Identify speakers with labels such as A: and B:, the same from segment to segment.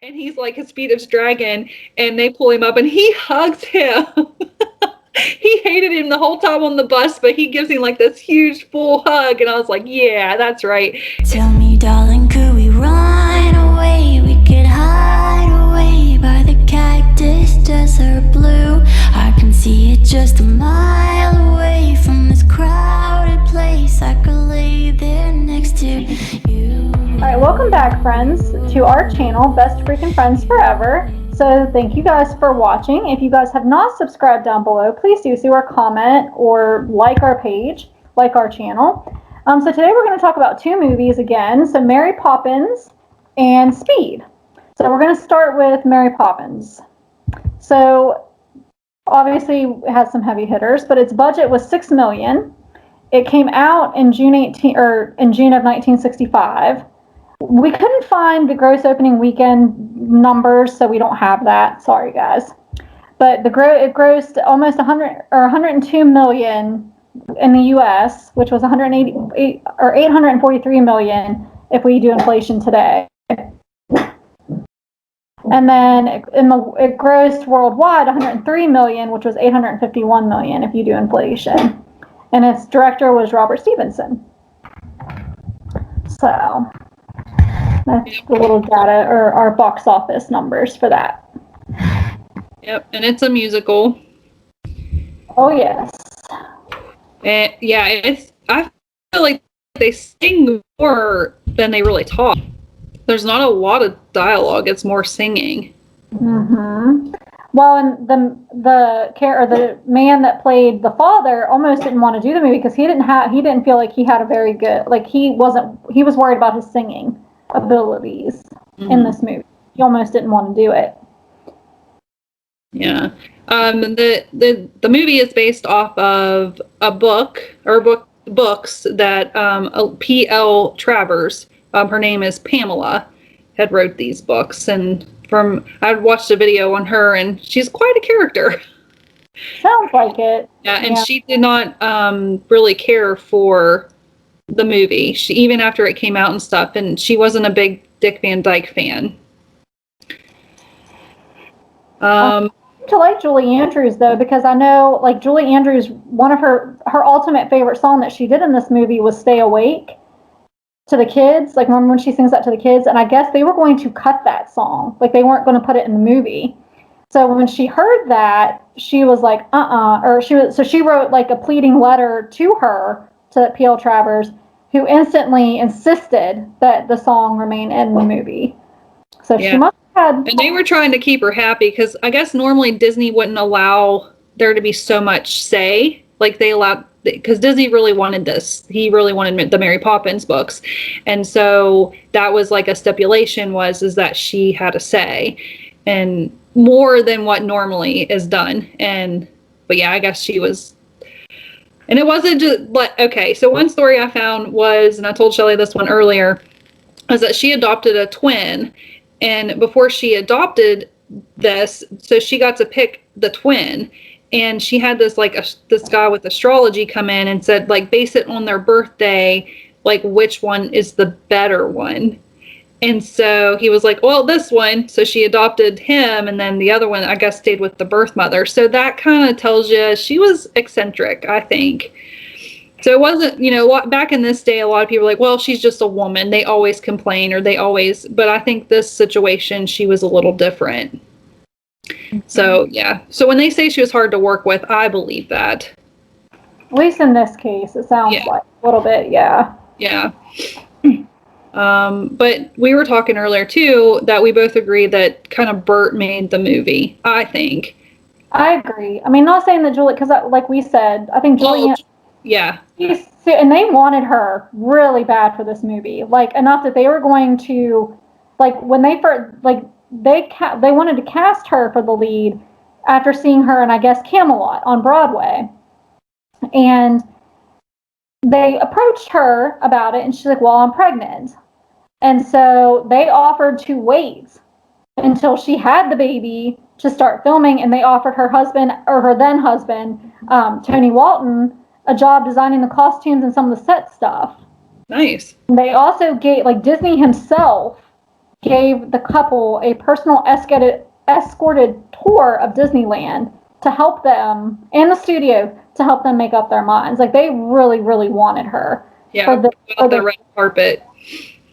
A: and he's like his fetus dragon, and they pull him up and he hugs him. He hated him the whole time on the bus, but he gives him like this huge full hug, and I was like, yeah, that's right.
B: Tell me, darling, could we run away? We could hide away by the cactus desert blue. I can see it just a mile away from this crowded place. I could lay there next to you.
C: Alright, welcome back, friends, to our channel, Best Freaking Friends Forever. So thank you guys for watching. If you guys have not subscribed down below, please do so, or comment or like our page, like our channel. So today we're going to talk about two movies again. So Mary Poppins and Speed. So we're going to start with Mary Poppins. So obviously it has some heavy hitters, but its budget was $6 million. It came out in June of 1965. We couldn't find the gross opening weekend numbers, so we don't have that. Sorry, guys. But it grossed almost 102 million in the U.S., which was 843 million if we do inflation today. And then it grossed worldwide 103 million, which was 851 million if you do inflation. And its director was Robert Stevenson. So that's the little data, or our box office numbers for that.
A: Yep, and it's a musical.
C: Oh yes.
A: And yeah, I feel like they sing more than they really talk. There's not a lot of dialogue; it's more singing.
C: Mm-hmm. Well, and the man that played the father almost didn't want to do the movie because he didn't feel like he had a very good, like he was worried about his singing abilities in this movie. He almost didn't want to do it.
A: Yeah. The movie is based off of a book or books that P.L. Travers, her name is Pamela, had wrote these books, and I watched a video on her, and she's quite a character.
C: Sounds like it.
A: Yeah, and she did not really care for the movie. Even after it came out and stuff, and she wasn't a big Dick Van Dyke fan.
C: I like Julie Andrews though, because I know like Julie Andrews, one of her ultimate favorite song that she did in this movie was "Stay Awake" to the kids. Like when she sings that to the kids, and I guess they were going to cut that song. Like they weren't going to put it in the movie. So when she heard that, she was like, so she wrote like a pleading letter to P.L. Travers, who instantly insisted that the song remain in the movie. So she must have had...
A: And they were trying to keep her happy because I guess normally Disney wouldn't allow there to be so much say. Like they allowed, because Disney really wanted this. He really wanted the Mary Poppins books. And so that was like a stipulation is that she had a say. And more than what normally is done. But yeah, I guess she was... And it wasn't just, but okay, so one story I found was, and I told Shelly this one earlier, was that she adopted a twin, and before she adopted this, so she got to pick the twin, and she had this this guy with astrology come in and said, like, base it on their birthday, like which one is the better one. And so he was like, well, this one. So she adopted him, and then the other one, I guess, stayed with the birth mother. So that kind of tells you she was eccentric, I think. So it wasn't, back in this day, a lot of people were like, well, she's just a woman. They always complain, but I think this situation, she was a little different. Mm-hmm. So, yeah. So when they say she was hard to work with, I believe that.
C: At least in this case, it sounds like a little bit, yeah.
A: Yeah. But we were talking earlier too that we both agree that kind of Bert made the movie, I think.
C: I agree. I mean, not saying that Julie, because like we said, I think Julie...
A: Yeah.
C: And they wanted her really bad for this movie, like enough that they were going to, like when they first, like they wanted to cast her for the lead after seeing her in, I guess, Camelot on Broadway. And they approached her about it, and she's like, well, I'm pregnant. And so they offered to wait until she had the baby to start filming, and they offered her husband, or her then husband, Tony Walton, a job designing the costumes and some of the set stuff.
A: Nice.
C: They also gave, like, Disney himself gave the couple a personal escorted tour of Disneyland to help them, and the studio, to help them make up their minds. Like, they really, really wanted her.
A: Yeah, for the red carpet.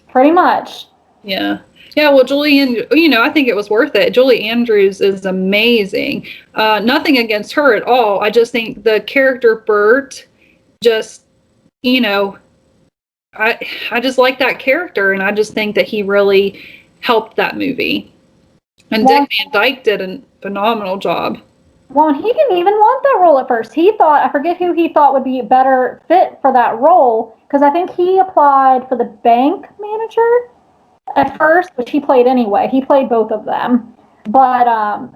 C: Pretty much.
A: Yeah. Yeah, well, Julie, I think it was worth it. Julie Andrews is amazing. Nothing against her at all. I just think the character Bert, just, I just like that character, and I just think that he really helped that movie. And Dick Van Dyke did a phenomenal job.
C: Well, he didn't even want that role at first. He thought, I forget who he thought would be a better fit for that role, because I think he applied for the bank manager at first, which he played anyway. He played both of them. But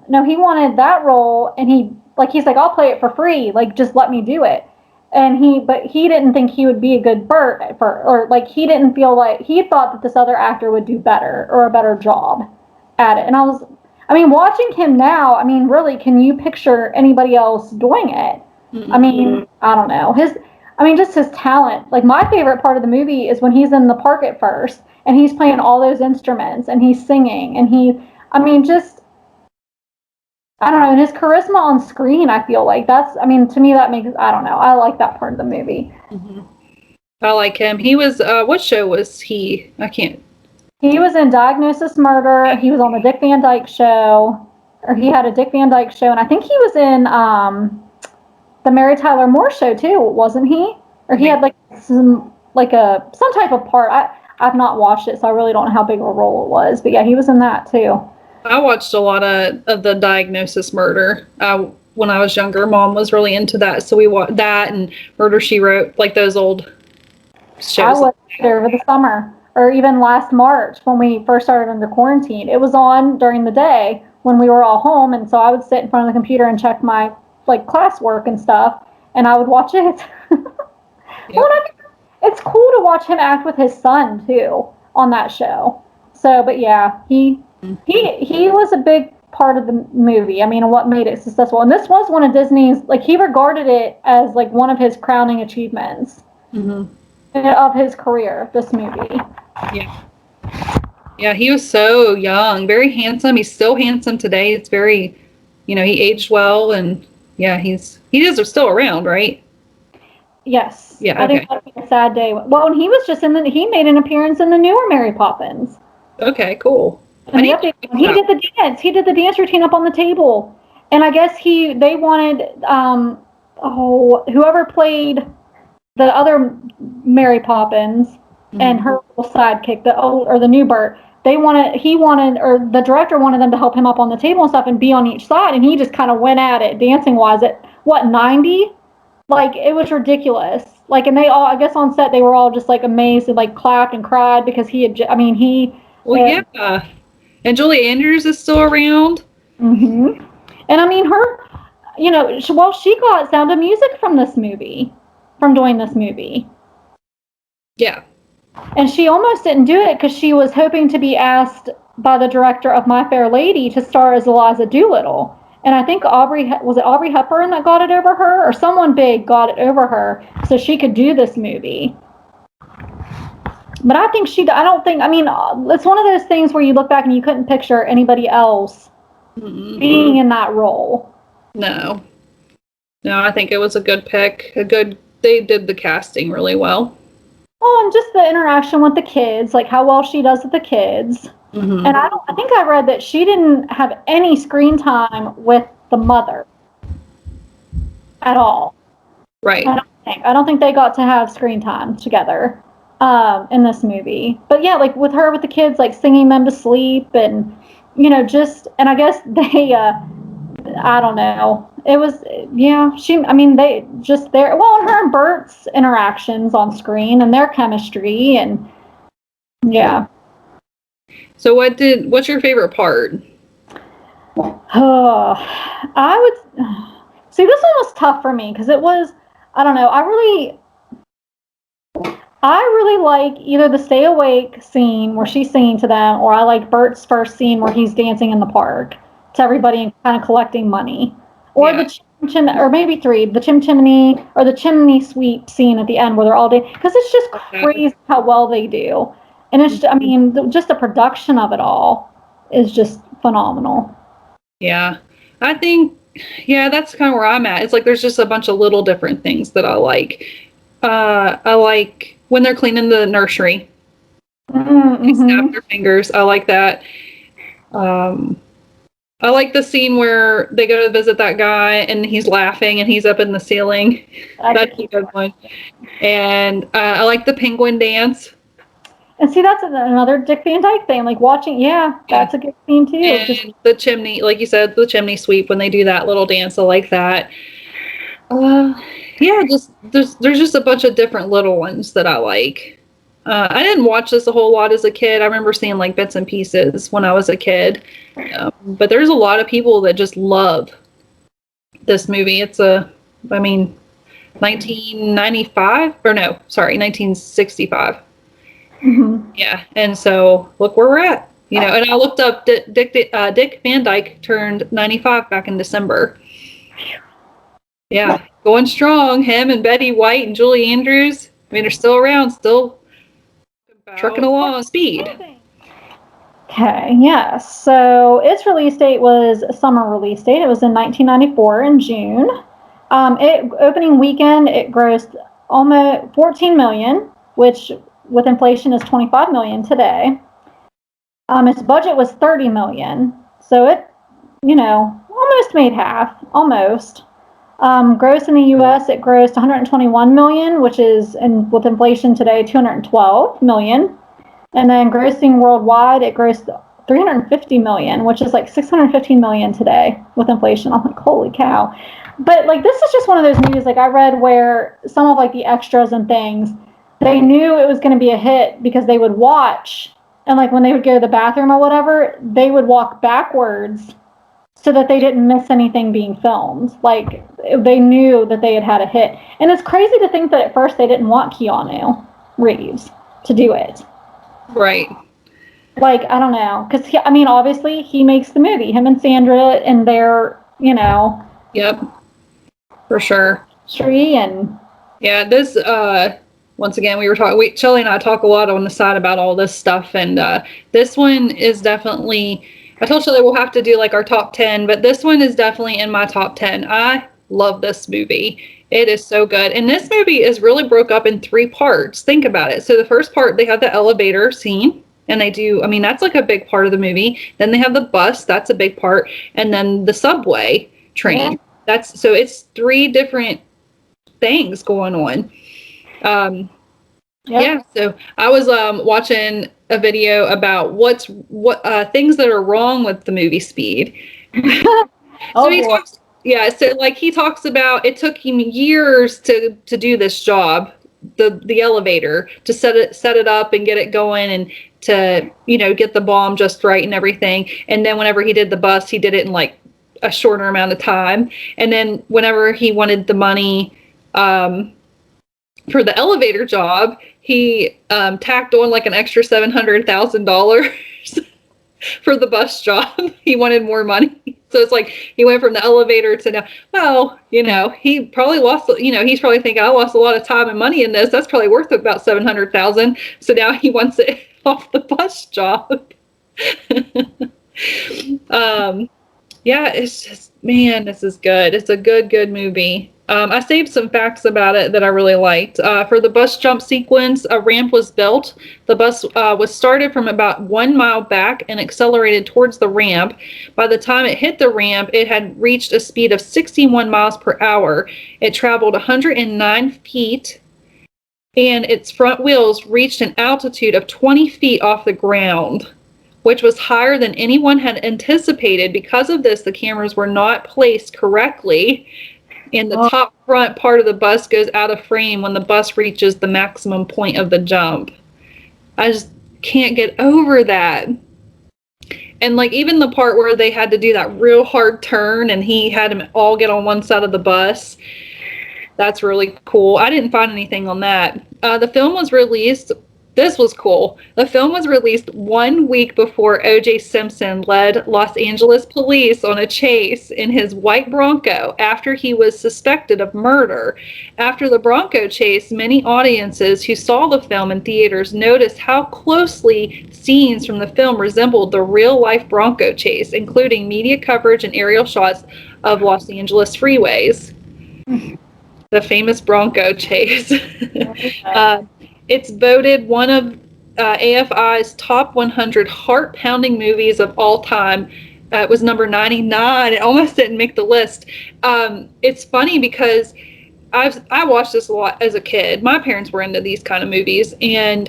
C: no, he wanted that role, and he's like, I'll play it for free. Like, just let me do it. But he didn't think he would be a good Bert he didn't feel like, he thought that this other actor would do better, or a better job at it. And watching him now, really, can you picture anybody else doing it? Mm-hmm. I don't know. Just his talent. Like, my favorite part of the movie is when he's in the park at first, and he's playing all those instruments, and he's singing, and I don't know, and his charisma on screen, I feel like to me that makes, I don't know, I like that part of the movie.
A: Mm-hmm. I like him. He was, what show was he?
C: He was in Diagnosis Murder. He was on the Dick Van Dyke Show, or he had a Dick Van Dyke Show, and I think he was in the Mary Tyler Moore Show too, wasn't he? Or he had some type of part. I've not watched it, so I really don't know how big of a role it was. But yeah, he was in that too.
A: I watched a lot of the Diagnosis Murder. When I was younger, Mom was really into that, so we watched that and Murder, She Wrote, like those old shows.
C: I was there over the summer, or even last March when we first started under quarantine. It was on during the day when we were all home, and so I would sit in front of the computer and check my classwork and stuff, and I would watch it. Yep. Well, it's cool to watch him act with his son too on that show. So, but yeah, he was a big part of the movie. What made it successful. And this was one of Disney's, he regarded it as one of his crowning achievements of his career, this movie.
A: Yeah. Yeah, he was so young, very handsome. He's still handsome today. It's very, he aged well, and yeah, he is still around, right?
C: Yes.
A: Yeah,
C: I think that'd be a sad day. Well, and he was just he made an appearance in the newer Mary Poppins.
A: Okay, cool.
C: And he did the dance. He did the dance routine up on the table. And I guess they wanted, whoever played the other Mary Poppins and her little sidekick, the new Bert, the director wanted them to help him up on the table and stuff and be on each side. And he just kind of went at it dancing wise at 90? It was ridiculous. And they all, I guess on set, they were all just amazed and clapped and cried because he had,
A: yeah. And Julie Andrews is still around.
C: Mm-hmm. And her, she got Sound of Music from doing this movie.
A: Yeah.
C: And she almost didn't do it because she was hoping to be asked by the director of My Fair Lady to star as Eliza Doolittle. And I think Audrey Hepburn that got it over her, or someone big got it over her so she could do this movie. But I think it's one of those things where you look back and you couldn't picture anybody else being in that role.
A: No, I think it was a good pick. They did the casting really well.
C: Oh, and just the interaction with the kids, how well she does with the kids. Mm-hmm. And I think I read that she didn't have any screen time with the mother at all.
A: Right.
C: I don't think they got to have screen time together in this movie. But yeah, with her with the kids, singing them to sleep and, and I guess they, I don't know. It was, yeah, they just there. Well, her and Bert's interactions on screen and their chemistry and, yeah.
A: So what's your favorite part?
C: I would see, this one was tough for me because it was, I don't know, I really like either the stay awake scene where she's singing to them, or I like Bert's first scene where he's dancing in the park to everybody and kind of collecting money, or or maybe three, the chimney or the chimney sweep scene at the end where they're all dancing, because it's just crazy how well they do. And it's, I mean, just the production of it all is just phenomenal.
A: Yeah. I think, yeah, that's kind of where I'm at. It's like there's just a bunch of little different things that I like. I like when they're cleaning the nursery. They snap their fingers. I like that. I like the scene where they go to visit that guy and he's laughing and he's up in the ceiling. That's a good one. And I like the penguin dance.
C: And see, that's another Dick Van Dyke thing. Like watching, that's a good scene too.
A: And just the chimney, like you said, the chimney sweep when they do that little dance. I like that. Yeah, just there's just a bunch of different little ones that I like. I didn't watch this a whole lot as a kid. I remember seeing like bits and pieces when I was a kid. But there's a lot of people that just love this movie. It's 1995 or no, sorry, 1965. Yeah, and so look where we're at. You know, and I looked up Dick Van Dyke turned 95 back in December. Yeah, going strong. Him and Betty White and Julie Andrews. I mean, they're still around, still trucking along. Speed.
C: Okay, yeah. So its release date was a summer release date. It was in 1994 in June. Opening weekend, it grossed almost 14 million, which with inflation is 25 million today. Its budget was 30 million, so it, almost made half, almost. Gross in the U.S., it grossed 121 million, which is, with inflation today, 212 million. And then grossing worldwide, it grossed 350 million, which is like 615 million today with inflation. I'm like, holy cow. But like, this is just one of those movies, like I read where some of like the extras and things, they knew it was going to be a hit because they would watch, and like when they would go to the bathroom or whatever, they would walk backwards so that they didn't miss anything being filmed. Like, they knew that they had a hit. And it's crazy to think that at first they didn't want Keanu Reeves to do it.
A: Right.
C: Like, I don't know. Because, obviously, he makes the movie. Him and Sandra, and they're,
A: Yep. For sure.
C: And...
A: Yeah, this, once again, we were talking, Shelly and I talk a lot on the side about all this stuff, and this one is definitely... I told Shelly we'll have to do like our top 10, but this one is definitely in my top 10. I love this movie. It is so good. And this movie is really broke up in 3 parts. Think about it. So the first part, they have the elevator scene, and they do, that's like a big part of the movie. Then they have the bus, that's a big part. And then the subway train. Yeah. So it's 3 different things going on. Yeah, so I was watching a video about what things that are wrong with the movie Speed. He talks about it took him years to do this job, the elevator, to set it up and get it going, and to get the bomb just right and everything. And then whenever he did the bus, he did it in like a shorter amount of time. And then whenever he wanted the money for the elevator job, he tacked on like an extra $700,000 for the bus job. He wanted more money. So it's like he went from the elevator to now, well, he probably lost, he's probably thinking, I lost a lot of time and money in this. That's probably worth about $700,000. So now he wants it off the bus job. Yeah, it's just, man, this is good. It's a good movie. I saved some facts about it that I really liked. For the bus jump sequence, a ramp was built. The bus was started from about 1 mile back and accelerated towards the ramp. By the time it hit the ramp, it had reached a speed of 61 miles per hour. It traveled 109 feet, and its front wheels reached an altitude of 20 feet off the ground, which was higher than anyone had anticipated. Because of this, the cameras were not placed correctly, and the top front part of the bus goes out of frame when the bus reaches the maximum point of the jump. I just can't get over that. And like even the part where they had to do that real hard turn and he had them all get on one side of the bus, that's really cool. I didn't find anything on that. The film was released This was cool. The film was released 1 week before O.J. Simpson led Los Angeles police on a chase in his white Bronco after he was suspected of murder. After the Bronco chase, many audiences who saw the film in theaters noticed how closely scenes from the film resembled the real-life Bronco chase, including media coverage and aerial shots of Los Angeles freeways. The famous Bronco chase. It's voted one of AFI's top 100 heart-pounding movies of all time. It was number 99. It almost didn't make the list. It's funny because I watched this a lot as a kid. My parents were into these kind of movies, and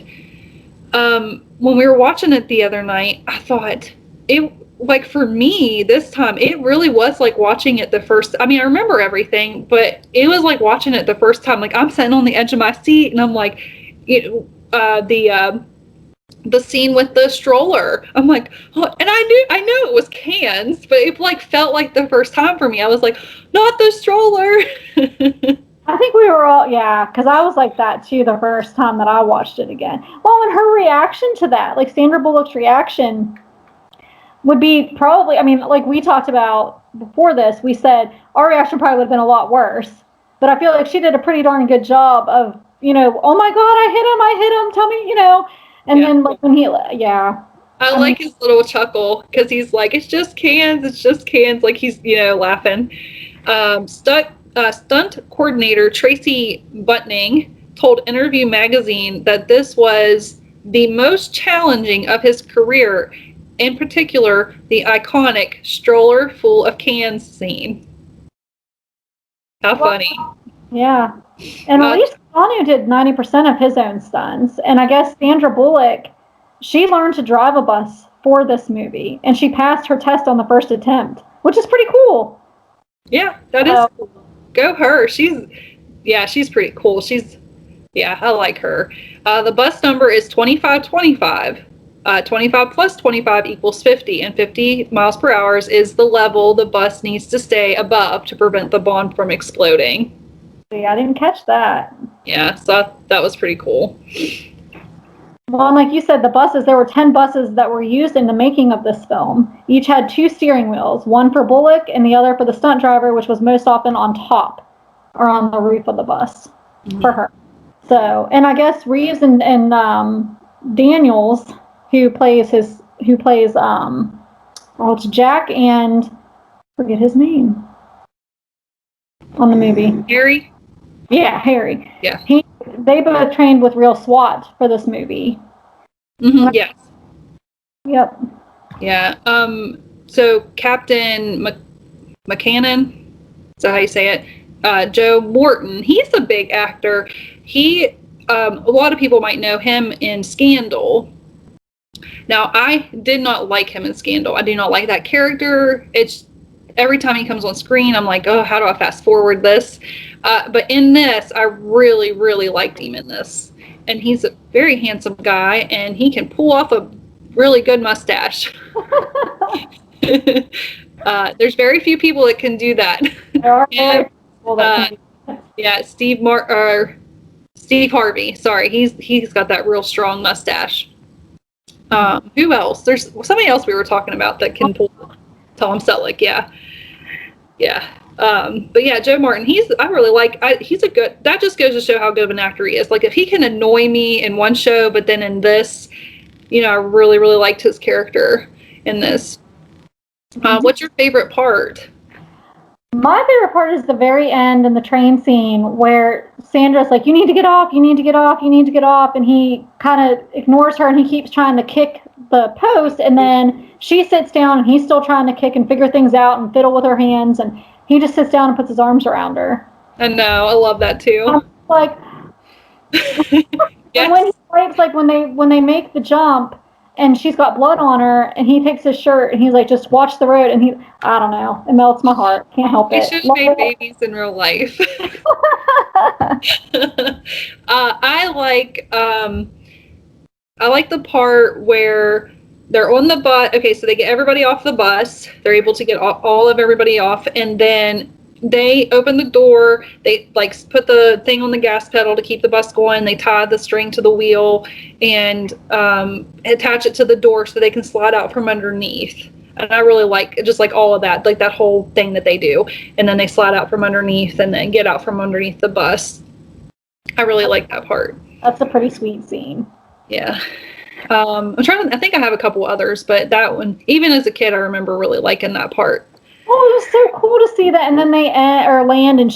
A: when we were watching it the other night, I thought it. Like for me this time, it really was like watching it the first. I mean, I remember everything, but it was like watching it the first time. Like I'm sitting on the edge of my seat, and I'm like, the scene with the stroller. I'm like, oh, and I knew it was cans, but it like felt like the first time for me. I was like, not the stroller.
C: I think we were all, yeah, because I was like that too the first time that I watched it again. Well, and her reaction to that, like Sandra Bullock's reaction, would be probably, I mean, like we talked about before this, we said our reaction probably would have been a lot worse. But I feel like she did a pretty darn good job of, you know, oh my God, I hit him, tell me, you know. And then like when he, yeah.
A: I like his little chuckle because he's like, it's just cans. Like he's, you know, laughing. Stunt coordinator Tracy Butning told Interview Magazine that this was the most challenging of his career, in particular, the iconic stroller full of cans scene. How funny.
C: Yeah. And at least Keanu did 90% of his own stunts. And I guess Sandra Bullock, she learned to drive a bus for this movie. And she passed her test on the first attempt, which is pretty cool.
A: Yeah, that is cool. Go her. She's pretty cool. I like her. The bus number is 2525. 25 plus 25 equals 50, and 50 miles per hour is the level the bus needs to stay above to prevent the bomb from exploding.
C: Yeah, I didn't catch that.
A: Yeah, so that was pretty cool.
C: Well, and like you said, the buses, there were 10 buses that were used in the making of this film. Each had 2 steering wheels, one for Bullock and the other for the stunt driver, which was most often on top or on the roof of the bus for her. So, and I guess Reeves and Daniels, who plays it's Jack and forget his name on the movie.
A: Harry?
C: Yeah, Harry.
A: Yeah.
C: They both trained with real SWAT for this movie.
A: Mm-hmm, yes.
C: Yep.
A: Yeah. So Captain McCannon, is that how you say it? Joe Morton, he's a big actor. He, a lot of people might know him in Scandal. Now, I did not like him in Scandal. I do not like that character. It's every time he comes on screen, I'm like, oh, how do I fast forward this? But in this, I really, really liked him in this. And he's a very handsome guy, and he can pull off a really good mustache. There's very few people that can do that.
C: There are people that can do that.
A: Yeah, Steve Harvey. Sorry, he's got that real strong mustache. Who else? There's somebody else we were talking about that can pull Tom Selleck. Yeah. But yeah, Joe Martin, he's a good, that just goes to show how good of an actor he is. Like if he can annoy me in one show, but then in this, you know, I really, really liked his character in this. What's your favorite part?
C: My favorite part is the very end in the train scene where Sandra's like, you need to get off, and he kind of ignores her and he keeps trying to kick the post, and then she sits down and he's still trying to kick and figure things out and fiddle with her hands, and he just sits down and puts his arms around her.
A: I know, I love that too.
C: I'm like, yes. And when he breaks, like when they make the jump and she's got blood on her and he takes his shirt and he's like, just watch the road, and I don't know, it melts my heart. Can't help it.
A: We should have made babies in real life. I like the part where they're on the bus. Okay, so they get everybody off the bus. They're able to get all of everybody off, and then they open the door, they like put the thing on the gas pedal to keep the bus going, they tie the string to the wheel and attach it to the door so they can slide out from underneath. And I really like just like all of that, like that whole thing that they do. And then they slide out from underneath and then get out from underneath the bus. I really like that part.
C: That's a pretty sweet scene.
A: Yeah. I think I have a couple others, but that one, even as a kid, I remember really liking that part.
C: Oh, it was so cool to see that, and then they land, and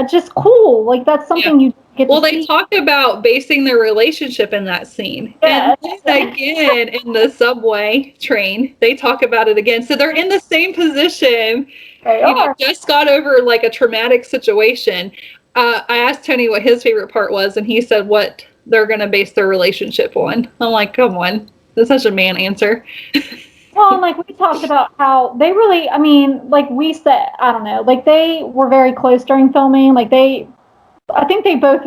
C: just cool. Like that's something you get.
A: Well, they talk about basing their relationship in that scene, and then again in the subway train, they talk about it again. So they're in the same position. Just got over like a traumatic situation. I asked Tony what his favorite part was, and he said what they're going to base their relationship on. I'm like, come on, that's such a man answer.
C: Well, and like we talked about how they really, I mean, like we said, I don't know, like they were very close during filming. Like I think they both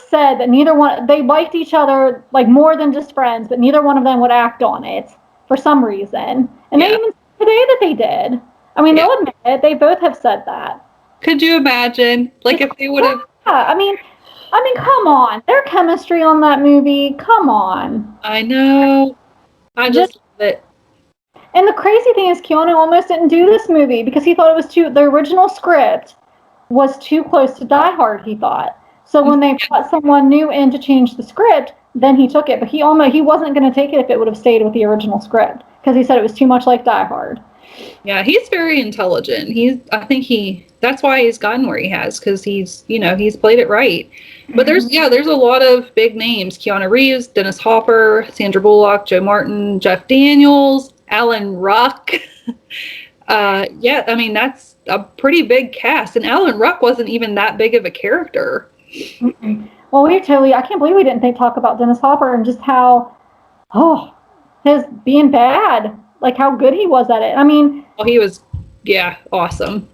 C: said that they liked each other like more than just friends, but neither one of them would act on it for some reason. And they even said today that they did. I mean, they'll admit it. They both have said that.
A: Could you imagine, like, if they would have?
C: Yeah, I mean, come on, their chemistry on that movie. Come on.
A: I know. I just love it.
C: And the crazy thing is, Keanu almost didn't do this movie because he thought it was the original script was too close to Die Hard, he thought. So when they brought someone new in to change the script, then he took it. But he wasn't going to take it if it would have stayed with the original script because he said it was too much like Die Hard.
A: Yeah, he's very intelligent. That's why he's gotten where he has, because he's played it right. But there's a lot of big names: Keanu Reeves, Dennis Hopper, Sandra Bullock, Joe Martin, Jeff Daniels, Alan Ruck. I mean, that's a pretty big cast, and Alan Ruck wasn't even that big of a character.
C: Mm-hmm. Well, I can't believe we didn't talk about Dennis Hopper and just how, his being bad, like how good he was at it. I mean,
A: he was, awesome.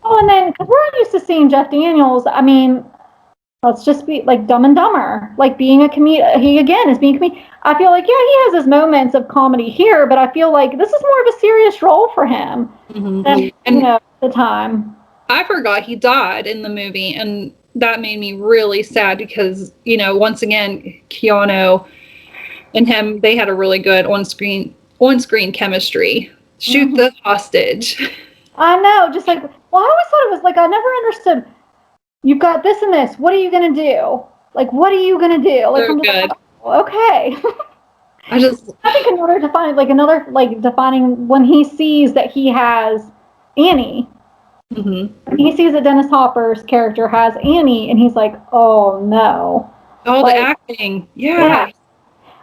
C: Oh, and then, because we're used to seeing Jeff Daniels, I mean, let's just be like Dumb and Dumber, like being a comedian. He again is being a comedian. I feel like, he has his moments of comedy here, but I feel like this is more of a serious role for him than, at the time.
A: I forgot he died in the movie, and that made me really sad because, once again, Keanu and him, they had a really good on-screen chemistry. Shoot the hostage.
C: I know, just like, well, I always thought it was like, I never understood, you've got this and this, what are you going to do? Like, what are you going to do? Like,
A: so good.
C: Okay.
A: I
C: think in order to find, defining when he sees that he has Annie, he sees that Dennis Hopper's character has Annie, and he's like, oh, no.
A: Oh, the acting. Yeah.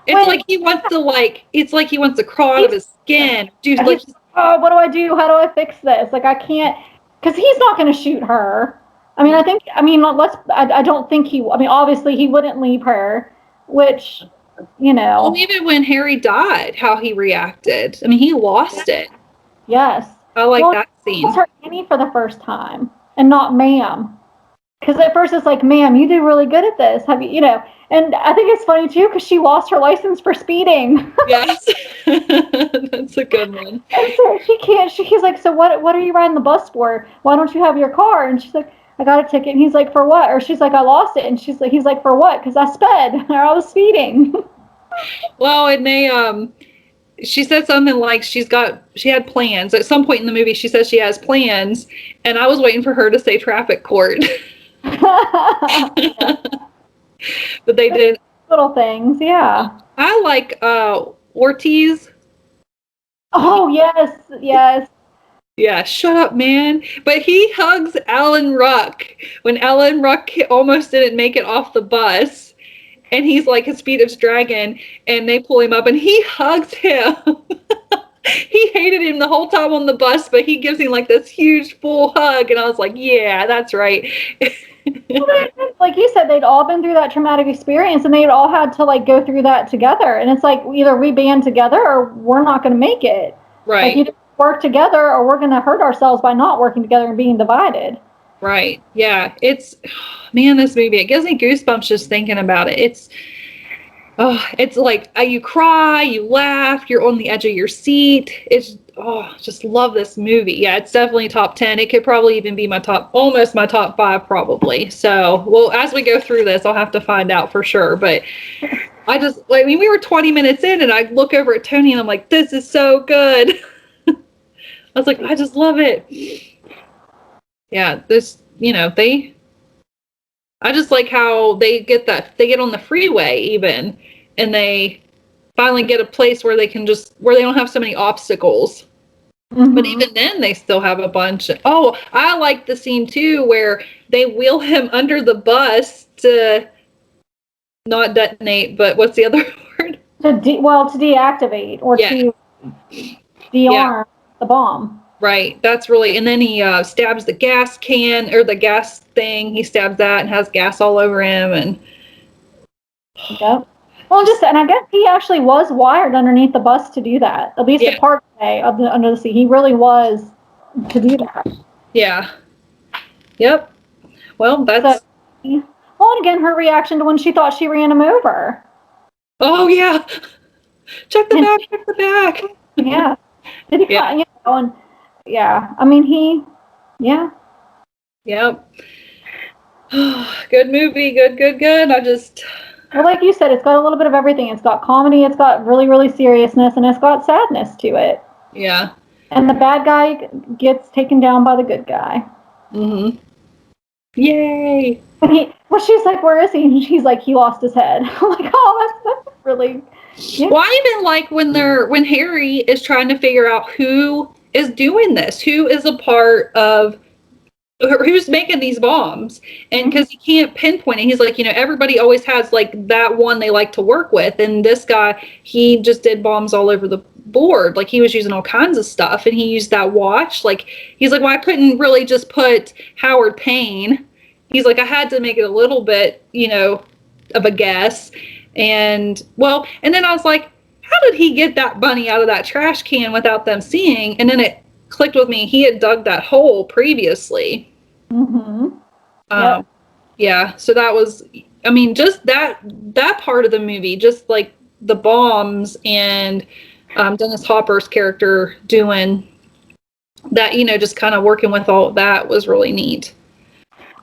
A: It's like he wants to crawl out of his skin. Dude, like,
C: what do I do? How do I fix this? Like, I can't, because he's not going to shoot her. I mean, I don't think obviously he wouldn't leave her, which,
A: Well, even when Harry died, how he reacted. I mean, he lost it.
C: Yes.
A: I like that scene.
C: He was her Annie for the first time, and not ma'am. Because at first it's like, ma'am, you do really good at this. Have you, And I think it's funny, too, because she lost her license for speeding.
A: Yes. That's a good one.
C: And so he's like, so what are you riding the bus for? Why don't you have your car? And she's like, I got a ticket. And he's like, for what? Or she's like, I lost it. And he's like, for what? Because I sped, or I was speeding.
A: Well, and she said something like she had plans. At some point in the movie, she says she has plans, and I was waiting for her to say traffic court. But they did
C: little things, yeah.
A: I like Ortiz.
C: Oh, yes.
A: Yeah, shut up, man. But he hugs Alan Ruck when Alan Ruck almost didn't make it off the bus. And he's like, his feet is dragging, and they pull him up, and he hugs him. He hated him the whole time on the bus, but he gives him like this huge full hug, and I was like, yeah, that's right.
C: Well, like you said, they'd all been through that traumatic experience, and they'd all had to like go through that together. And it's like, either we band together or we're not going to make it.
A: Right.
C: Like, either work together or we're going to hurt ourselves by not working together and being divided.
A: Right. Yeah. It's, man, this movie, it gives me goosebumps just thinking about it. It's like you cry, you laugh, you're on the edge of your seat. just love this movie. Yeah, it's definitely top 10. It could probably even be almost my top 5 probably. So, well, as we go through this, I'll have to find out for sure. But I mean, we were 20 minutes in and I look over at Tony and I'm like, this is so good. I was like, I just love it. Yeah, I just like how they get on the freeway even, and they finally get a place where they don't have so many obstacles. Mm-hmm. But even then, they still have a bunch. I like the scene too where they wheel him under the bus to not detonate, but what's the other word?
C: To deactivate or to dearm the bomb.
A: Right. That's really, and then he stabs the gas can or the gas thing. He stabs that and has gas all over him. And
C: yep. Well, and I guess he actually was wired underneath the bus to do that. At least a part of under the sea, he really was to do that.
A: Yeah. Yep. Well, that's.
C: Well, and again, her reaction to when she thought she ran him over.
A: Oh yeah. Check the back. Check the back.
C: Yeah. Did he? Yeah. And yeah. I mean, yeah.
A: Yep. Good movie. Good.
C: Well, like you said, it's got a little bit of everything. It's got comedy, it's got really, really seriousness, and it's got sadness to it.
A: Yeah.
C: And the bad guy gets taken down by the good guy.
A: Mm-hmm. Yay!
C: She's like, where is he? And she's like, he lost his head. I'm like, that's really... Yeah.
A: Well, I even like when Harry is trying to figure out who is doing this, who is a part of... who's making these bombs, and because he can't pinpoint it, he's like, everybody always has like that one they like to work with, and this guy, he just did bombs all over the board. Like he was using all kinds of stuff, and he used that watch. Like he's like, well, I couldn't really just put Howard Payne. He's like, I had to make it a little bit, of a guess. And then I was like, how did he get that bunny out of that trash can without them seeing? And then it clicked with me, he had dug that hole previously.
C: Mm-hmm. Yep.
A: Yeah, so that was, I mean, just that part of the movie, just like the bombs and Dennis Hopper's character doing that, just kind of working with all of that was really neat.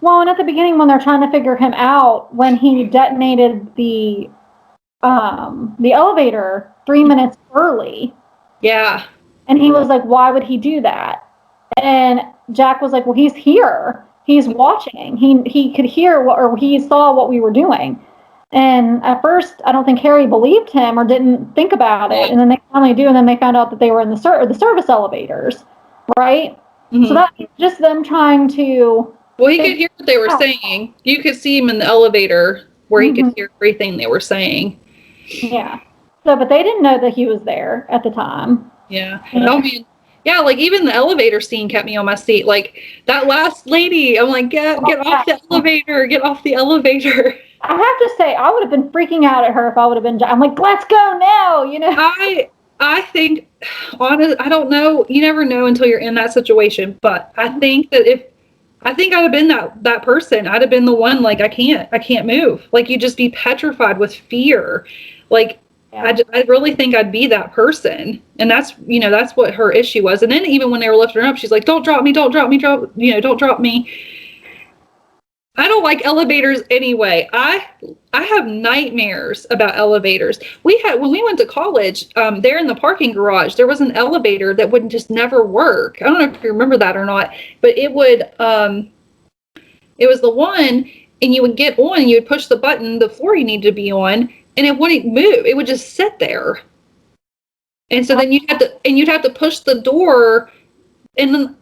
C: Well, and at the beginning when they're trying to figure him out, when he detonated the elevator 3 minutes early.
A: Yeah.
C: And he was like, why would he do that? And Jack was like, well, he's here. He's watching. He could hear or he saw what we were doing. And at first, I don't think Harry believed him or didn't think about it. And then they finally do. And then they found out that they were in the service elevators, right? Mm-hmm. So that's just them trying to...
A: Well, he could hear what they were saying. You could see him in the elevator where he could hear everything they were saying.
C: Yeah. So, but they didn't know that he was there at the time.
A: Yeah. Oh, man. Yeah, like even the elevator scene kept me on my seat. Like that last lady, I'm like, get off the elevator, get off the elevator.
C: I have to say, I would have been freaking out at her if I would have been. I'm like, let's go now,
A: I think, honestly, I don't know. You never know until you're in that situation. But I think that I'd have been that person. I'd have been the one like, I can't move. Like you just be petrified with fear. Like. Yeah. I really think I'd be that person. And that's what her issue was. And then even when they were lifting her up, she's like, don't drop me, don't drop me, don't drop me. I don't like elevators anyway. I have nightmares about elevators. When we went to college, there in the parking garage, there was an elevator that would just never work. I don't know if you remember that or not, but it would, it was the one, and you would get on, and you would push the button, the floor you need to be on, and it wouldn't move. It would just sit there. And so then you'd have to push the door, and then,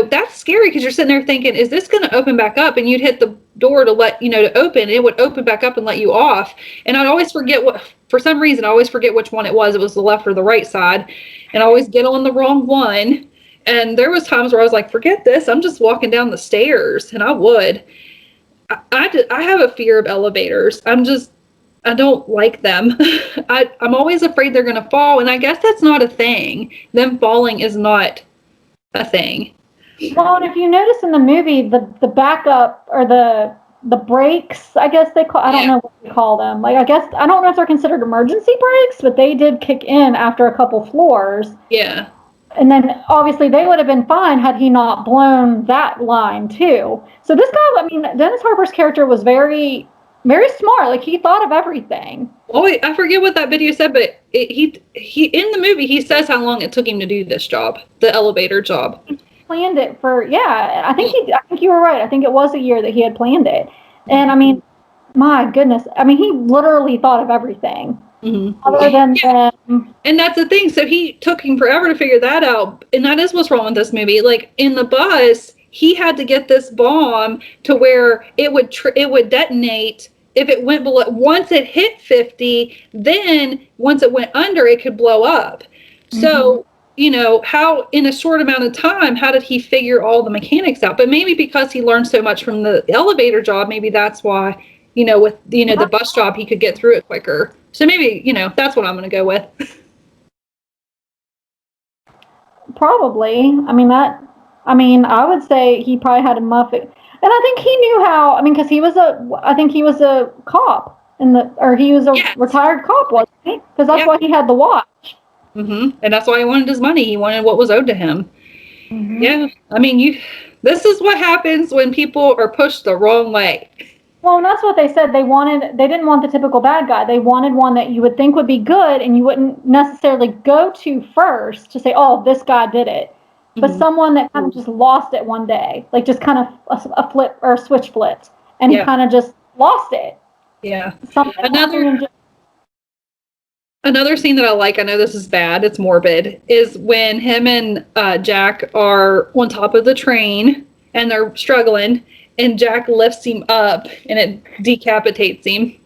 A: that's scary because you're sitting there thinking, is this going to open back up? And you'd hit the door to open, and it would open back up and let you off. And I'd always forget for some reason, I always forget which one it was. It was the left or the right side. And I always get on the wrong one. And there was times where I was like, forget this. I'm just walking down the stairs. And I would. I have a fear of elevators. I don't like them. I'm always afraid they're going to fall. And I guess that's not a thing. Them falling is not a thing.
C: Well, and if you notice in the movie, the backup or the brakes, I guess they call, I don't know what they call them. Like, I guess, I don't know if they're considered emergency brakes, but they did kick in after a couple floors.
A: Yeah.
C: And then obviously they would have been fine had he not blown that line too. So this guy, I mean, Dennis Hopper's character was very, very smart. Like he thought of everything.
A: Oh, I forget what that video said, but he in the movie he says how long it took him to do this job, the elevator job.
C: He planned it for I think you were right. I think it was a year that he had planned it. And I mean, my goodness, I mean he literally thought of everything.
A: Mm-hmm.
C: Other than them.
A: And that's the thing. So he took him forever to figure that out. And that is what's wrong with this movie. Like in the bus, he had to get this bomb to where it would detonate if it went below. Once it hit 50, then once it went under, it could blow up. Mm-hmm. So, you know, how in a short amount of time, how did he figure all the mechanics out? But maybe because he learned so much from the elevator job, maybe that's why, you know, with, you know, the bus job, he could get through it quicker. So maybe, you know, that's what I'm going to go with.
C: Probably. I mean, I would say he probably had a muffin. And I think he knew how, I mean, because he was a cop or he was a retired cop, wasn't he? Because that's why he had the watch.
A: Mm-hmm. And that's why he wanted his money. He wanted what was owed to him. Mm-hmm. Yeah. I mean, this is what happens when people are pushed the wrong way.
C: Well, and that's what they said. They didn't want the typical bad guy. They wanted one that you would think would be good and you wouldn't necessarily go to first to say, oh, this guy did it. But someone that kind of just lost it one day, like just kind of a flip or a switch flipped, and he kind of just lost it. Yeah.
A: Another scene that I like, I know this is bad, it's morbid, is when him and Jack are on top of the train and they're struggling. And Jack lifts him up, and it decapitates him.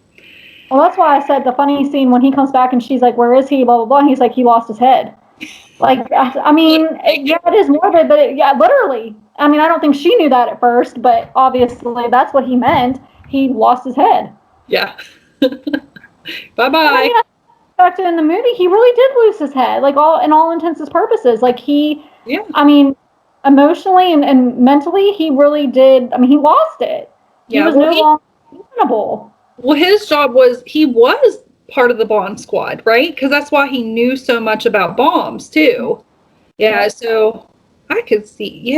C: Well, that's why I said the funny scene when he comes back and she's like, where is he, blah, blah, blah. And he's like, he lost his head. Like, I mean, it is morbid, but literally. I mean, I don't think she knew that at first, but obviously that's what he meant. He lost his head.
A: Yeah. Bye-bye.
C: I mean, back to in the movie, he really did lose his head, like in all intents and purposes. Like I mean, emotionally and mentally, he really did. I mean, he lost it. He was no longer reasonable.
A: Well, his job was, he was part of the bomb squad, right? Because that's why he knew so much about bombs, too. Yeah, so I could see,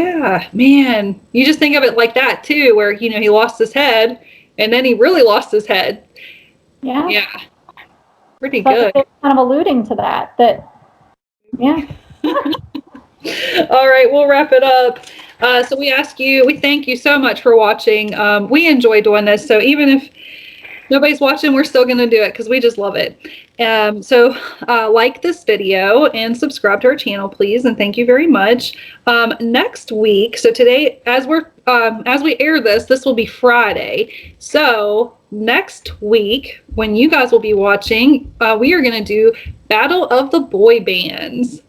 A: man. You just think of it like that, too, where, you know, he lost his head, and then he really lost his head.
C: Yeah.
A: Yeah. Pretty good.
C: They're kind of alluding to that, yeah.
A: All right, we'll wrap it up. So we thank you so much for watching. We enjoy doing this, so even if nobody's watching, we're still going to do it because we just love it. So like this video and subscribe to our channel, please, and thank you very much. Next week, so today, as we air this will be Friday. So next week, when you guys will be watching, we are going to do Battle of the Boy Bands.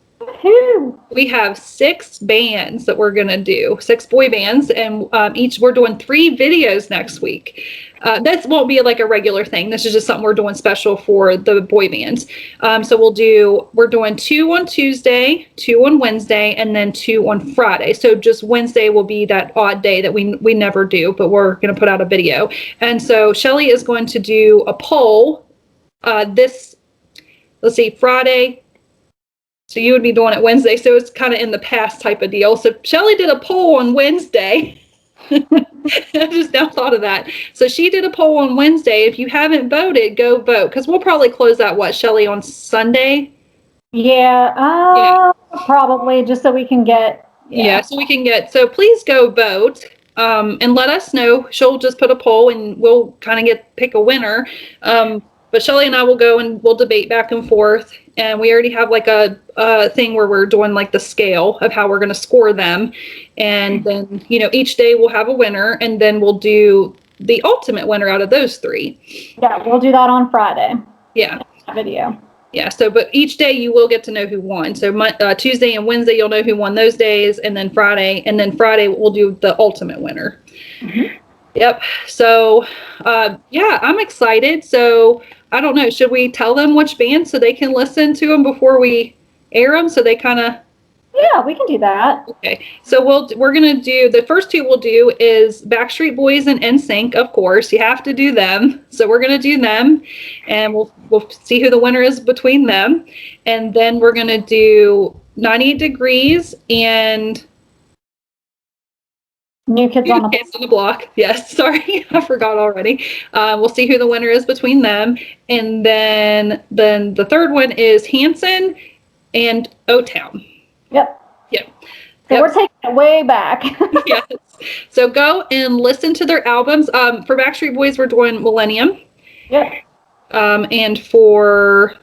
A: We have 6 bands that we're going to do, 6 boy bands, and we're doing 3 videos next week. This won't be like a regular thing. This is just something we're doing special for the boy bands. So we're doing 2 on Tuesday, 2 on Wednesday, and then 2 on Friday. So just Wednesday will be that odd day that we never do, but we're going to put out a video. And so Shelly is going to do a poll Friday. So you would be doing it Wednesday. So it's kind of in the past type of deal. So Shelly did a poll on Wednesday. I just now thought of that. So she did a poll on Wednesday. If you haven't voted, go vote. Because we'll probably close that, Shelly, on Sunday?
C: Yeah, probably, just so we can get...
A: So please go vote. And let us know. She'll just put a poll and we'll kind of pick a winner. But Shelly and I will go and we'll debate back and forth. And we already have like a thing where we're doing like the scale of how we're going to score them. And then, you know, each day we'll have a winner, and then we'll do the ultimate winner out of those 3.
C: Yeah, we'll do that on Friday.
A: Yeah.
C: Video.
A: Yeah. So, but each day you will get to know who won. So Tuesday and Wednesday, you'll know who won those days. And then Friday we'll do the ultimate winner. Mm-hmm. Yep. So, I'm excited. So I don't know. Should we tell them which band so they can listen to them before we air them? So they kind of.
C: Yeah, we can do that.
A: Okay. So we're going to do, the first 2 we'll do is Backstreet Boys and NSYNC, of course. You have to do them. So we're going to do them, and we'll see who the winner is between them. And then we're going to do 98 Degrees and
C: New Kids on the Block.
A: Kids on the Block. Yes, sorry, I forgot already. We'll see who the winner is between them. And then the third one is Hanson and O-Town.
C: Yep.
A: Yep.
C: So we're taking it way back.
A: Yes. So go and listen to their albums. For Backstreet Boys, we're doing Millennium.
C: Yep.
A: And for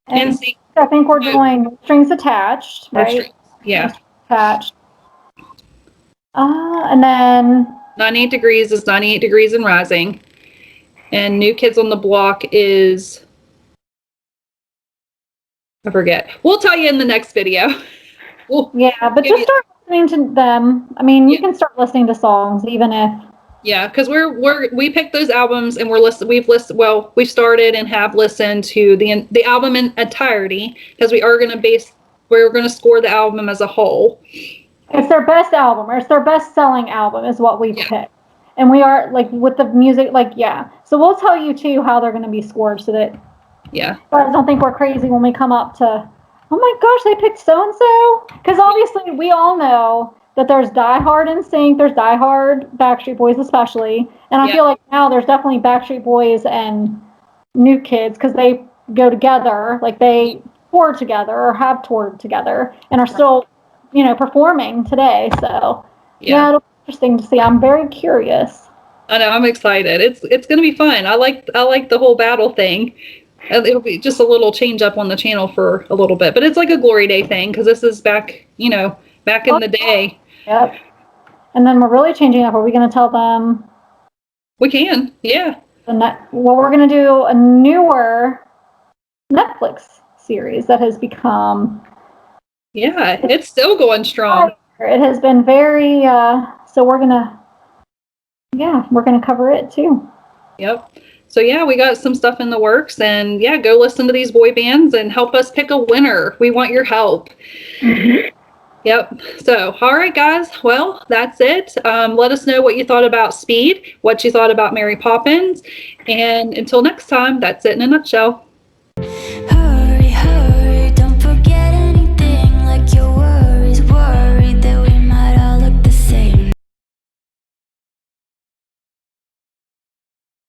A: NSYNC,
C: I think we're doing Strings Attached, right?
A: Strings. Yeah.
C: Strings Attached. And then
A: 98 Degrees is 98 Degrees and Rising. And New Kids on the Block is, I forget. We'll tell you in the next video.
C: Yeah, but just start listening to them. I mean, you can start listening to songs even if.
A: Yeah, because we picked those albums and we've started and have listened to the album in entirety because we're gonna score the album as a whole.
C: It's their best album, or it's their best-selling album, is what we've picked. And we are, like, with the music, like, yeah. So we'll tell you, too, how they're going to be scored so that you guys don't think we're crazy when we come up to, oh, my gosh, they picked so-and-so? Because, obviously, we all know that there's diehard NSYNC, there's diehard Backstreet Boys especially. And I feel like now there's definitely Backstreet Boys and New Kids because they go together. Like, they tour together or have toured together and are still performing today. So it'll be interesting to see. I'm very curious.
A: I know, I'm excited. It's going to be fun. I like the whole battle thing. It'll be just a little change up on the channel for a little bit, but it's like a Glory Day thing because this is back in the day.
C: Yep. And then we're really changing up. Are we going to tell them?
A: We can, yeah.
C: We're going to do a newer Netflix series that has become.
A: Yeah, it's still going strong.
C: It has been very, so we're going to cover it too.
A: Yep. So we got some stuff in the works and go listen to these boy bands and help us pick a winner. We want your help. Mm-hmm. Yep. So, all right, guys. Well, that's it. Let us know what you thought about Speed, what you thought about Mary Poppins. And until next time, that's it in a nutshell.